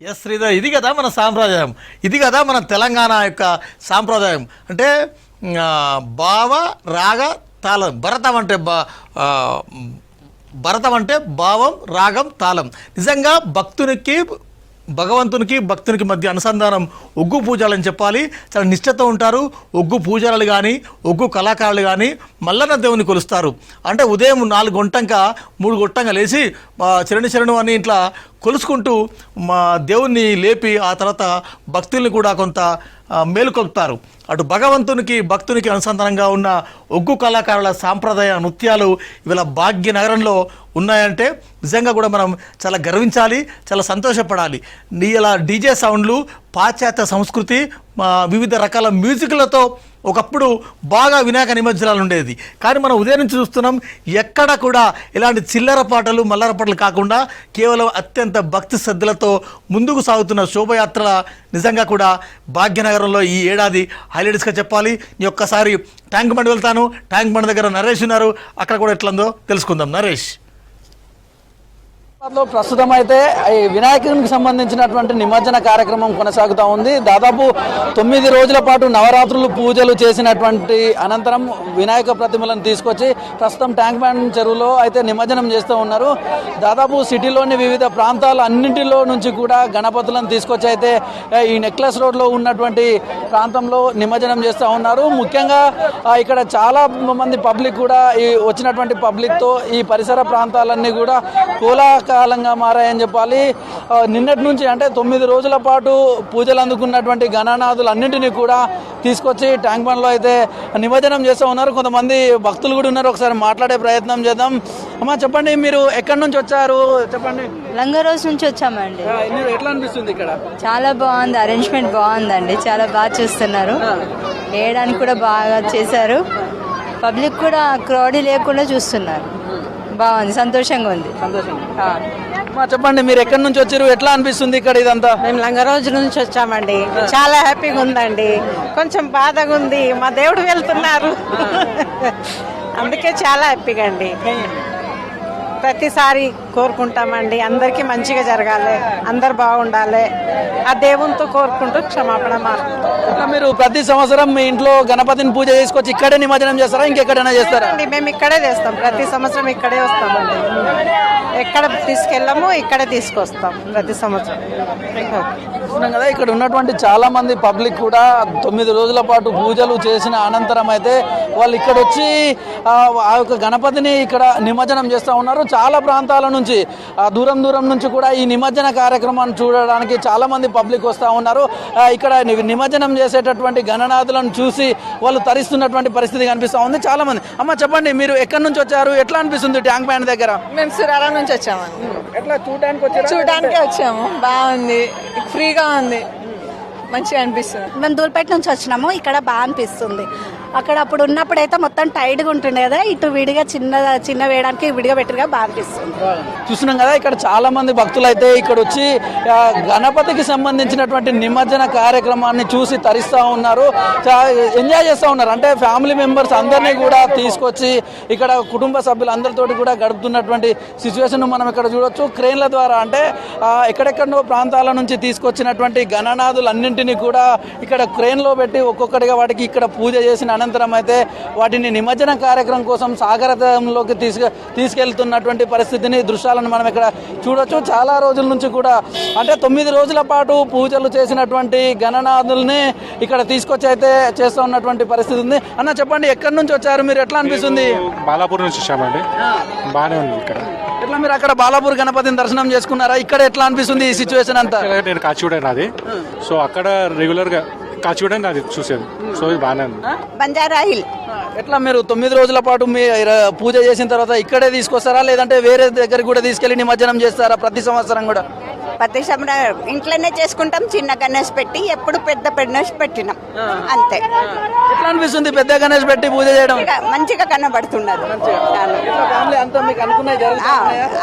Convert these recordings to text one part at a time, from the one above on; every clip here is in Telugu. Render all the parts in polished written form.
ఎస్ శ్రీధర్, ఇది కదా మన సాంప్రదాయం, ఇది కదా మన తెలంగాణ యొక్క సాంప్రదాయం. అంటే భావ రాగ తాళం. భరతం అంటే భావం, రాగం, తాళం. నిజంగా భగవంతునికి మధ్య అనుసంధానం ఒగ్గు పూజలు అని చెప్పాలి. చాలా నిష్ఠతో ఉంటారు. ఒగ్గు పూజలు కానీ, ఒగ్గు కళాకారులు కానీ మల్లన్న దేవుని కొలుస్తారు. అంటే ఉదయం 4 గంటంక 3 గంటంగా లేచి చరణు అని ఇట్లా కొలుసుకుంటూ మా దేవుణ్ణి లేపి ఆ తర్వాత భక్తుల్ని కూడా కొంత మేలుకొల్పుతారు. అటు భక్తునికి అనుసంధానంగా ఉన్న ఒగ్గు కళాకారుల సాంప్రదాయ నృత్యాలు ఇవాళ భాగ్యనగరంలో ఉన్నాయంటే నిజంగా కూడా మనం చాలా గర్వించాలి, చాలా సంతోషపడాలి. ఇలా డీజే సౌండ్లు, పాశ్చాత్య సంస్కృతి, వివిధ రకాల మ్యూజిక్లతో ఒకప్పుడు బాగా వినాయక నిమజ్జనాలు ఉండేది. కానీ మనం ఉదయం నుంచి చూస్తున్నాం, ఎక్కడ కూడా ఇలాంటి చిల్లర పాటలు, మల్లర పాటలు కాకుండా కేవలం అత్యంత భక్తి శ్రద్ధలతో ముందుకు సాగుతున్న శోభయాత్రల నిజంగా కూడా భాగ్యనగరంలో ఈ ఏడాది హైలైట్స్గా చెప్పాలి. ఈ ఒక్కసారి ట్యాంక్ బండ్ వెళ్తాను. ట్యాంక్ బండ్ దగ్గర నరేష్ ఉన్నారు, అక్కడ కూడా ఎట్లందో తెలుసుకుందాం. నరేష్, ప్రస్తుతం అయితే వినాయకునికి సంబంధించినటువంటి నిమజ్జన కార్యక్రమం కొనసాగుతూ ఉంది. దాదాపు 9 రోజుల పాటు నవరాత్రులు పూజలు చేసినటువంటి అనంతరం వినాయక ప్రతిమలను తీసుకొచ్చి ప్రస్తుతం ట్యాంక్ బండ్ చెరువులో అయితే నిమజ్జనం చేస్తూ ఉన్నారు. దాదాపు సిటీలోని వివిధ ప్రాంతాలు అన్నింటిలో నుంచి కూడా గణపతులను తీసుకొచ్చి అయితే ఈ నెక్లెస్ రోడ్లో ఉన్నటువంటి ప్రాంతంలో నిమజ్జనం చేస్తూ ఉన్నారు. ముఖ్యంగా ఇక్కడ చాలా మంది పబ్లిక్ కూడా ఈ వచ్చినటువంటి పబ్లిక్తో ఈ పరిసర ప్రాంతాలన్నీ కూడా కోలాహలంగా మారాయని చెప్పాలి. నిన్నటి నుంచి అంటే 9 రోజుల పాటు పూజలు అందుకున్నటువంటి గణనాథులు అన్నింటినీ కూడా తీసుకొచ్చి ట్యాంక్ బండ్లో అయితే నిమజ్జనం చేస్తూ ఉన్నారు. కొంతమంది భక్తులు కూడా ఉన్నారు, ఒకసారి మాట్లాడే ప్రయత్నం చేద్దాం. అమ్మా చెప్పండి, మీరు ఎక్కడి నుంచి వచ్చారు చెప్పండి? లంగరోజ్ నుంచి వచ్చామండి. ఎట్లా అనిపిస్తుంది ఇక్కడ? చాలా బాగుంది, అరేంజ్మెంట్ బాగుందండి, చాలా బాగా చూస్తున్నారు. వేయడానికి కూడా బాగా చేశారు. పబ్లిక్ కూడా క్రౌడ్ లేకుండా చూస్తున్నారు. బాగుంది, సంతోషంగా ఉంది. చెప్పండి, మీరు ఎక్కడి నుంచి వచ్చారు, ఎట్లా అనిపిస్తుంది ఇక్కడ ఇదంతా? మేము లంగరోజు నుంచి వచ్చామండి. చాలా హ్యాపీగా ఉందండి, కొంచెం బాధగా ఉంది. మా దేవుడు వెళ్తున్నారు, అందుకే చాలా హ్యాపీగా అండి. ప్రతిసారి కోరుకుంటామండి, అందరికీ మంచిగా జరగాలి, అందరు బాగుండాలి, ఆ దేవునితో కోరుకుంటూ క్షమాపణ. మీరు ప్రతి సంవత్సరం మీ ఇంట్లో గణపతిని పూజ చేసుకొచ్చి ఇక్కడే నిమజ్జనం చేస్తారా, ఇంకెక్కడైనా చేస్తారా? మేము ఇక్కడే చేస్తాం, ప్రతి సంవత్సరం ఇక్కడే వస్తామండి. ఎక్కడ తీసుకెళ్ళాము, ఇక్కడే తీసుకొస్తాం ప్రతి సంవత్సరం. కదా ఇక్కడ ఉన్నటువంటి చాలా మంది పబ్లిక్ కూడా 9 రోజుల పాటు పూజలు చేసిన అనంతరం అయితే వాళ్ళు ఇక్కడ వచ్చి ఆ యొక్క గణపతిని ఇక్కడ నిమజ్జనం చేస్తూ ఉన్నారు. చాలా ప్రాంతాల నుంచి దూరం నుంచి కూడా ఈ నిమజ్జన కార్యక్రమాన్ని చూడడానికి చాలా మంది పబ్లిక్ వస్తూ ఉన్నారు. ఇక్కడ నిమజ్జనం చేసేటటువంటి గణనాథులను చూసి వాళ్ళు తరిస్తున్నటువంటి పరిస్థితి కనిపిస్తూ ఉంది. చాలా మంది. అమ్మ చెప్పండి, మీరు ఎక్కడి నుంచి వచ్చారు, ఎట్లా అనిపిస్తుంది ట్యాంక్ బండ్ దగ్గర? మేము సురాల నుంచి వచ్చామండి. ఎట్లా చూడడానికి వచ్చాము, బాగుంది, ఫ్రీగా ఉంది, మంచిగా అనిపిస్తుంది. మేము దూల్పేట నుంచి వచ్చినాము, ఇక్కడ బాగా అనిపిస్తుంది. అక్కడ అప్పుడు ఉన్నప్పుడైతే మొత్తం టైట్గా ఉంటుండే కదా, ఇటు విడిగా చిన్న వేయడానికి విడిగా పెట్టిగా బాగా అనిపిస్తుంది. చూస్తున్నాం కదా, ఇక్కడ చాలా మంది భక్తులు అయితే ఇక్కడ వచ్చి గణపతికి సంబంధించినటువంటి నిమజ్జన కార్యక్రమాన్ని చూసి తరిస్తూ ఉన్నారు, ఎంజాయ్ చేస్తూ ఉన్నారు. అంటే ఫ్యామిలీ మెంబర్స్ అందరినీ కూడా తీసుకొచ్చి ఇక్కడ కుటుంబ సభ్యులందరితోటి కూడా గడుపుతున్నటువంటి సిచ్యువేషన్ మనం ఇక్కడ చూడొచ్చు. క్రెయిన్ల ద్వారా అంటే ఎక్కడెక్కడో ప్రాంతాల నుంచి తీసుకొచ్చినటువంటి గణనాథులన్నింటినీ కూడా ఇక్కడ క్రెయిన్లో పెట్టి ఒక్కొక్కటిగా వాటికి ఇక్కడ పూజ చేసిన అనంతరం అయితే వాటిని నిమజ్జన కార్యక్రమం కోసం సాగరంలోకి తీసుకెళ్తున్నటువంటి పరిస్థితిని, దృశ్యాలను మనం ఇక్కడ చూడొచ్చు. చాలా రోజుల నుంచి కూడా అంటే 9 రోజుల పాటు పూజలు చేసినటువంటి గణనాథుల్ని ఇక్కడ తీసుకొచ్చి అయితే చేస్తూ ఉన్నటువంటి పరిస్థితి ఉంది. అన్న చెప్పండి, ఎక్కడి నుంచి వచ్చారు, మీరు ఎట్లా అనిపిస్తుంది? బాలాపూర్ నుంచి వచ్చామండి, బాగానే ఉంది ఇక్కడ. ఎట్లా మీరు అక్కడ బాలాపూర్ గణపతిని దర్శనం చేసుకున్నారా? ఇక్కడ ఎట్లా అనిపిస్తుంది ఈ సిచ్యువేషన్ అంతా? నేను కాచిగూడ నాది, సో అక్కడ రెగ్యులర్ గా కాచిగూడ నాది చూసేది, సో ఇది బాగానే ఉంది. బంజారా హిల్. ఎట్లా మీరు 9 రోజుల పాటు మీ పూజ చేసిన తర్వాత ఇక్కడే తీసుకొస్తారా, లేదంటే వేరే దగ్గరికి కూడా తీసుకెళ్లి నిమజ్జనం చేస్తారా ప్రతి సంవత్సరం కూడా? ప్రతి సంవత్సరం ఇంట్లోనే చేసుకుంటాం, చిన్న గణేష్ పెట్టి, ఎప్పుడు పెద్ద గణేష్ పెట్టినాం అంతే. ఎట్లా అనిపిస్తుంది పెద్ద గణేష్ పెట్టి పూజ చేయడం? మంచిగా కనబడుతున్నది.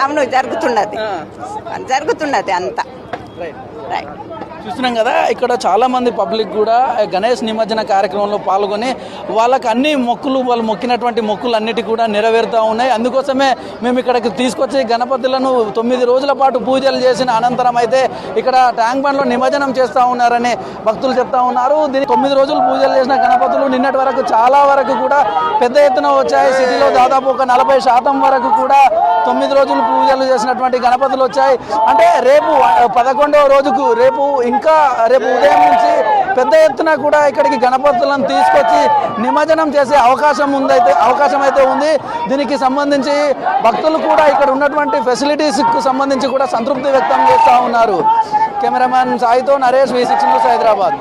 అవును, జరుగుతున్నది అంతా. రైట్. చూస్తున్నాం కదా ఇక్కడ చాలా మంది పబ్లిక్ కూడా గణేష్ నిమజ్జన కార్యక్రమంలో పాల్గొని వాళ్ళకి అన్ని మొక్కులు వాళ్ళు మొక్కినటువంటి మొక్కులు అన్నిటి కూడా నెరవేరుతూ ఉన్నాయి. అందుకోసమే మేము ఇక్కడికి తీసుకొచ్చి గణపతులను 9 రోజుల పాటు పూజలు చేసిన అనంతరం అయితే ఇక్కడ ట్యాంక్ బండ్లో నిమజ్జనం చేస్తూ ఉన్నారని భక్తులు చెప్తా ఉన్నారు. దీనికి 9 రోజులు పూజలు చేసిన గణపతులు నిన్నటి వరకు చాలా వరకు కూడా పెద్ద ఎత్తున వచ్చాయి. సిటీలో దాదాపు ఒక 40% వరకు కూడా 9 రోజులు పూజలు చేసినటువంటి గణపతులు వచ్చాయి. అంటే రేపు 11వ రోజుకు రేపు ఉదయం నుంచి పెద్ద ఎత్తున కూడా ఇక్కడికి గణపతులను తీసుకొచ్చి నిమజ్జనం చేసే అవకాశం అయితే ఉంది. దీనికి సంబంధించి భక్తులు కూడా ఇక్కడ ఉన్నటువంటి ఫెసిలిటీస్కు సంబంధించి కూడా సంతృప్తి వ్యక్తం చేస్తూ ఉన్నారు. కెమెరామ్యాన్ సాయితో నరేష్, V6 న్యూస్, హైదరాబాద్.